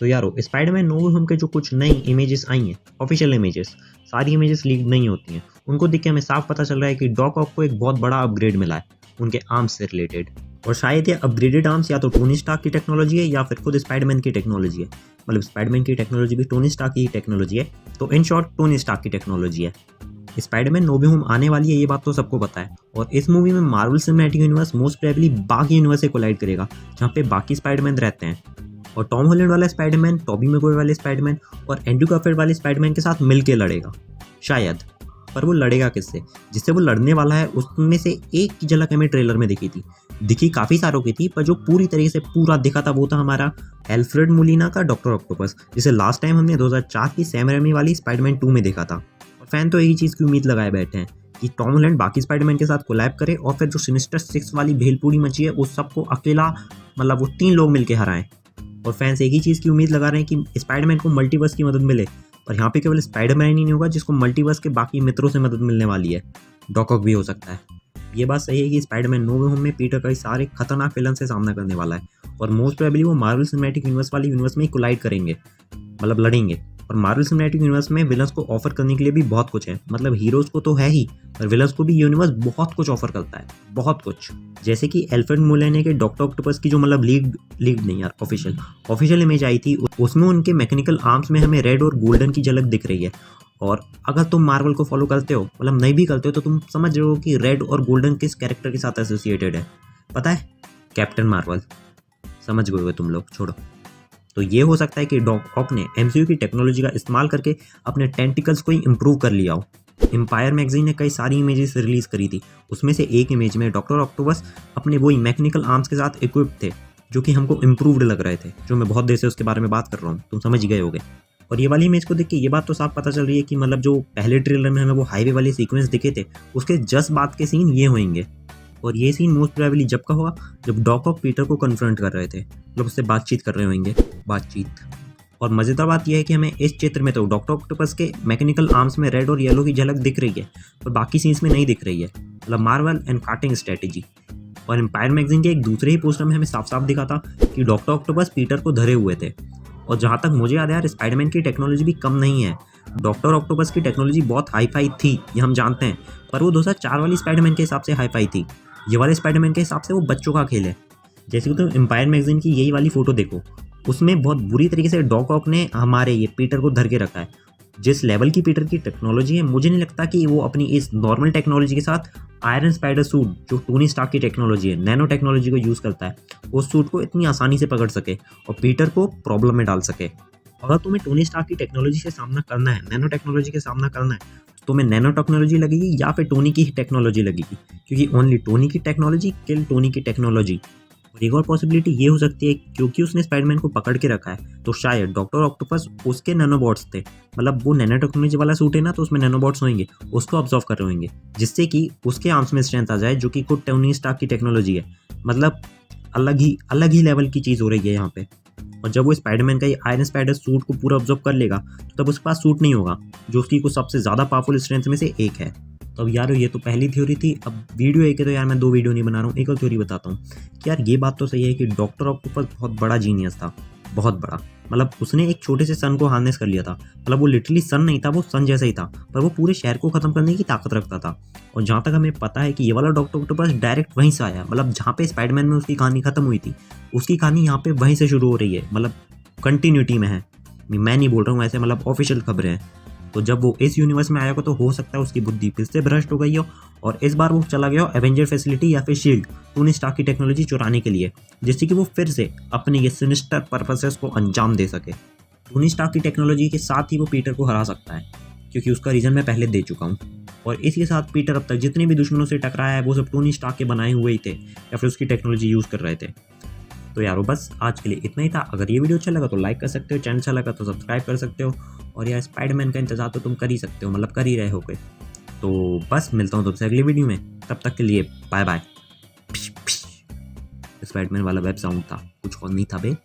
तो यारो Spiderman no वे home के जो कुछ नई इमेजेस आई हैं, ऑफिशियल इमेजेस, सारी इमेजेस लीक नहीं होती हैं। उनको देख के हमें साफ पता चल रहा है कि डॉक ऑक को एक बहुत बड़ा अपग्रेड मिला है उनके आर्म्स से रिलेटेड। और शायद ये अपग्रेडेड आर्म्स या तो टोनी स्टार्क की टेक्नोलॉजी है या फिर खुद स्पाइडरमैन की टेक्नोलॉजी है। मतलब स्पाइडरमैन की टेक्नोलॉजी भी टोनी स्टार्क की टेक्नोलॉजी है, तो इन शॉर्ट टोनी स्टार्क की टेक्नोलॉजी है। स्पाइडरमैन नो वे होम आने वाली है, ये बात तो सबको पता है। और इस मूवी में Marvel cinematic universe most probably बाकी यूनिवर्स से कोलाइड करेगा, जहाँ पे बाकी स्पाइडरमैन रहते हैं। और टॉम हॉलैंड वाला स्पाइडरमैन, टॉबी मैगवायर वाले स्पाइडरमैन और एंड्रू गारफील्ड वाले स्पाइडरमैन के साथ मिलके लड़ेगा शायद। पर वो लड़ेगा किससे? जिससे वो लड़ने वाला है उसमें से एक की झलक हमें ट्रेलर में दिखी काफ़ी सारों की थी, पर जो पूरी तरीके से पूरा दिखा था वो था हमारा एल्फ्रेड मोलिना का डॉक्टर ऑक्टोपस, जिसे लास्ट टाइम हमने 2004 की सैम रेमी वाली स्पाइडरमैन 2 में देखा था। और फैन तो यही चीज़ की उम्मीद लगाए बैठे हैं कि टॉम हॉलैंड बाकी स्पाइडरमैन के साथ कोलैब करे और फिर जो सिनिस्टर 6 वाली भेलपूरी मची है उस सबको अकेला, मतलब वो 3 लोग मिलके हराएं। और फैंस एक ही चीज़ की उम्मीद लगा रहे हैं कि स्पाइडरमैन को मल्टीवर्स की मदद मिले। पर यहाँ पे केवल स्पाइडरमैन ही नहीं होगा जिसको मल्टीवर्स के बाकी मित्रों से मदद मिलने वाली है, डॉक ऑक भी हो सकता है। ये बात सही है कि स्पाइडरमैन नो वे होम में पीटर कई सारे खतरनाक विलन से सामना करने वाला है और मोस्ट प्रोबेबली वो मार्वल सिनेमैटिक यूनिवर्स वाली यूनिवर्स में ही कोलाइड करेंगे, मतलब लड़ेंगे। और मार्वल सिनेमैटिक यूनिवर्स में विलन्स को ऑफर करने के लिए भी बहुत कुछ है, मतलब हीरोज को तो है ही, पर विलन्स को भी यूनिवर्स बहुत कुछ ऑफर करता है, बहुत कुछ। जैसे कि एल्फ्रेड मोलिना के डॉक्टर ऑक्टोपस की जो मतलब लीड नहीं यार, ऑफिशियल इमेज आई थी, उसमें उनके मैकेनिकल आर्म्स में हमें रेड और गोल्डन की झलक दिख रही है। और अगर तुम मार्वल को फॉलो करते हो, मतलब नहीं भी करते हो, तो तुम समझ रहे हो कि रेड और गोल्डन किस कैरेक्टर के साथ एसोसिएटेड है। पता है? Captain Marvel. समझ गए तुम लोग, छोड़ो। तो ये हो सकता है कि डॉक ऑक ने एमसीयू की टेक्नोलॉजी का इस्तेमाल करके अपने टेंटिकल्स को ही इम्प्रूव कर लिया हो। एम्पायर मैगजीन ने कई सारी इमेजेस रिलीज करी थी, उसमें से एक इमेज में डॉक्टर ऑक्टोपस अपने वही मैकेनिकल आर्म्स के साथ इक्विप्ड थे, जो कि हमको इम्प्रूव्ड लग रहे थे, जो मैं बहुत देर से उसके बारे में बात कर रहा हूँ, तुम समझ ही गए होगे। और ये वाली इमेज को देख के ये बात तो साफ पता चल रही है कि मतलब जो पहले ट्रेलर में हमें वो हाईवे वाले सीक्वेंस दिखे थे, उसके जस्ट बाद के सीन ये होंगे। और ये सीन मोस्ट प्रोबेबली जब का होगा जब डॉक ऑक पीटर को कन्फ्रंट कर रहे थे, मतलब उससे बातचीत कर रहे होंगे, बातचीत। और मज़ेदार बात यह है कि हमें इस चित्र में तो डॉक्टर ऑक्टोपस के मैकेनिकल आर्म्स में रेड और येलो की झलक दिख रही है, पर बाकी सीन्स में नहीं दिख रही है, मतलब मार्वल एंड काटिंग स्ट्रेटेजी। और एम्पायर मैगजीन के एक दूसरे ही पोस्टर में हमें साफ साफ दिखा था कि डॉक्टर ऑक्टोपस पीटर को धरे हुए थे। और जहाँ तक मुझे याद है यार, स्पाइडरमैन की टेक्नोलॉजी भी कम नहीं है। डॉक्टर ऑक्टोपस की टेक्नोलॉजी बहुत हाई फाई थी, ये हम जानते हैं, पर वो 2004 वाली स्पाइडरमैन के हिसाब से हाई फाई थी। ये वाले स्पाइडरमैन के हिसाब से वो बच्चों का खेल है। जैसे कि तुम एम्पायर मैगजीन की यही वाली फोटो देखो, उसमें बहुत बुरी तरीके से डॉक ऑक ने हमारे ये पीटर को धर के रखा है। जिस लेवल की पीटर की टेक्नोलॉजी है, मुझे नहीं लगता कि वो अपनी इस नॉर्मल टेक्नोलॉजी के साथ आयरन स्पाइडर सूट, जो टोनी स्टार्क की टेक्नोलॉजी है, नैनो टेक्नोलॉजी को यूज़ करता है, उस सूट को इतनी आसानी से पकड़ सके और पीटर को प्रॉब्लम में डाल सके। अगर तुम्हें टोनी स्टार्क की टेक्नोलॉजी से सामना करना है, नैनो टेक्नोलॉजी के सामना करना है, तो तुम्हें नैनो टेक्नोलॉजी लगेगी या फिर टोनी की ही टेक्नोलॉजी लगेगी, क्योंकि ओनली टोनी की टेक्नोलॉजी किल टोनी की टेक्नोलॉजी। और एक और पॉसिबिलिटी ये हो सकती है, क्योंकि उसने स्पाइडरमैन को पकड़ के रखा है, तो शायद डॉक्टर ऑक्टोपस उसके नैनोबॉट्स थे, मतलब वो नैनो टेक्नोलॉजी वाला सूट है ना, तो उसमें नैनोबॉट्स होंगे, उसको ऑब्जर्व कर रहे होंगे, जिससे कि उसके आर्म्स में स्ट्रेंथ आ जाए, जो कि खुद टोनी स्टार्क की टेक्नोलॉजी है। मतलब अलग ही लेवल की चीज़ हो रही है यहाँ पे। और जब वो स्पाइडरमैन का ये आयरन स्पाइडर सूट को पूरा ऑब्जर्व कर लेगा, तो तब उसके पास सूट नहीं होगा, जो उसकी कुछ सबसे ज़्यादा पावरफुल स्ट्रेंथ में से एक है। तो अब यार ये तो पहली थ्योरी थी, अब वीडियो एक है तो यार मैं 2 वीडियो नहीं बना रहा हूँ, एक और थ्योरी बताता हूँ कि यार ये बात तो सही है कि डॉक्टर ऑक्टोपस बहुत बड़ा जीनियस था, बहुत बड़ा। मतलब उसने एक छोटे से सन को हार्नेस कर लिया था, मतलब वो लिटरली सन नहीं था, वो सन जैसा ही था, पर वो पूरे शहर को ख़त्म करने की ताकत रखता था। और जहाँ तक हमें पता है कि ये वाला डॉक्टर ऑक्टोपस डायरेक्ट वहीं से आया, मतलब जहाँ पे स्पाइडरमैन में उसकी कहानी खत्म हुई थी, उसकी कहानी यहाँ पे वहीं से शुरू हो रही है, मतलब कंटिन्यूटी में है। मैं नहीं बोल रहा हूँ ऐसे, मतलब ऑफिशियल खबरें हैं। तो जब वो इस यूनिवर्स में आया हो तो हो सकता है उसकी बुद्धि फिर से भ्रष्ट हो गई हो और इस बार वो चला गया हो एवेंजर फैसिलिटी या फिर शील्ड, टोनी स्टार्क की टेक्नोलॉजी चुराने के लिए, जिससे कि वो फिर से अपने ये सिनिस्टर पर्पसेस को अंजाम दे सके। टोनी स्टार्क की टेक्नोलॉजी के साथ ही वो पीटर को हरा सकता है, क्योंकि उसका रीज़न मैं पहले दे चुका हूँ। और इसके साथ पीटर अब तक जितने भी दुश्मनों से टकराया है वो सब टोनी स्टार्क के बनाए हुए ही थे या फिर उसकी टेक्नोलॉजी यूज़ कर रहे थे। तो यारो बस आज के लिए इतना ही था। अगर ये वीडियो अच्छा लगा तो लाइक कर सकते हो, चैनल अच्छा लगा तो सब्सक्राइब कर सकते हो, और यार स्पाइडरमैन का इंतजार तो तुम कर ही सकते हो, मतलब कर ही रहे होगे। तो बस मिलता हूँ तुमसे अगली वीडियो में, तब तक के लिए बाय बाय। स्पाइडरमैन वाला वेब साउंड था, कुछ और नहीं था बे।